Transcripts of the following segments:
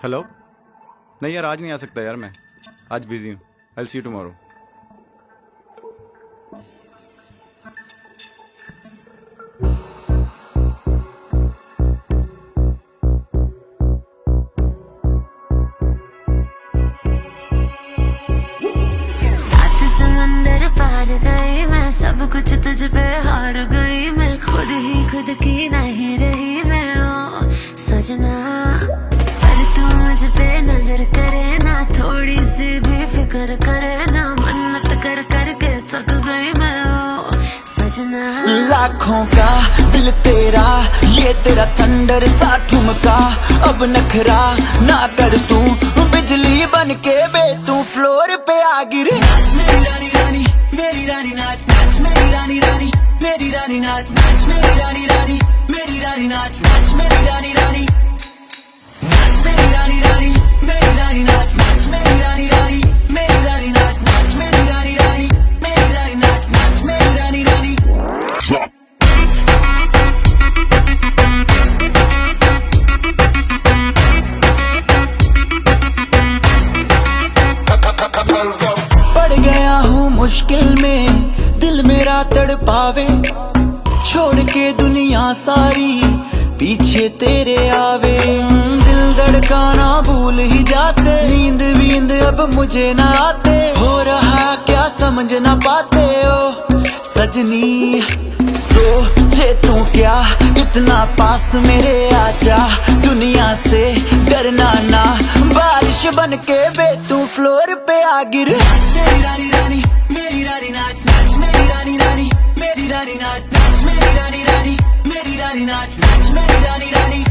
Hello. नहीं यार, आज नहीं आ सकता यार, मैं आज बिजी हूँ। आई सी यू टुमारो। सात समंदर पार गई मैं, सब कुछ तुझ पे हार गई मैं, खुद ही खुद की नहीं रही मैं ओ सजना। पर तू मुझ पे नजर करे ना, थोड़ी सी भी फिक्र करे ना, मन्नत कर करके थक गई मैं ओ सजना। लाखों का दिल तेरा, ये तेरा थंडर सा ठुमका, अब नखरा ना कर तू, बिजली बन के बे तू फ्लोर पे आ गिरे। मेरी रानी रानी मेरी रानी नाच नाच, मेरी रानी रानी मेरी रानी नाच नाच, मेरी रानी रानी मेरी रानी नाच नाच, मेरी रानी रानी नाच, मेरी रानी रानी मेरी रानी नाच नाच, मेरी रानी रानी मेरी रानी नाच नाच, मेरी रानी रानी मेरी रानी नाच नाच, मेरी रानी रानी। पड़ गया हूँ मुश्किल में, दिल मेरा तड़पावे, छोड़ के दुनिया सारी पीछे तेरे आवे। दिल धड़काना भूल ही जाते, नींद वींद अब मुझे ना आते, हो रहा क्या समझ ना पाते ओ सजनी। सोचे तू क्या इतना पास मेरे आजा, दुनिया से डरना ना, बारिश बन के बे तू फ्लोर पे आ गिर। मेरी रानी रानी मेरी रानी नाच नाच, मेरी रानी रानी मेरी रानी नाच नाच, मेरी रानी रानी मेरी रानी नाच नाच, मेरी रानी रानी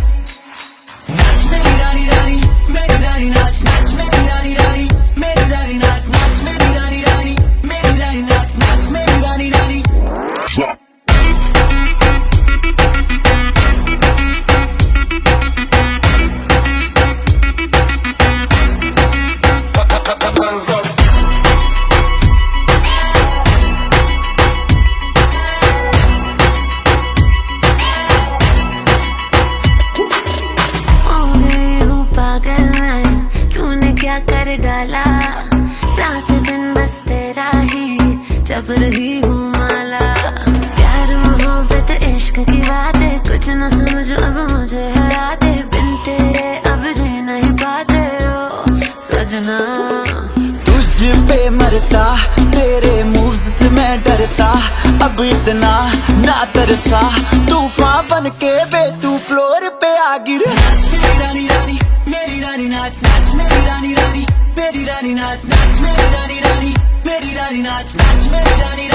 नाच, मेरी रानी रानी मेरी रानी नाच नाच, मेरी रानी रानी मेरी रानी नाच नाच, मेरी रानी रानी मेरी रानी नाच नाच, मेरी रानी रानी। क्या कर डाला, रात दिन बस तेरा ही जब रही हूँ माला। प्यार मोहब्बत इश्क की बातें कुछ न समझो अब मुझे है यादें, बिन तेरे अब जी नहीं पाते ओ सजना। तुझ पे मरता, तेरे मूव्स से मैं डरता, अब इतना ना तरसा, तूफान बन के बे तू फ्लोर पे आ गिर। मेरी रानी रानी मेरी रानी नाच नाच, मेरी रानी रानी मेरी रानी नाच नाच, मेरी रानी रानी मेरी रानी नाच नाच, मेरी रानी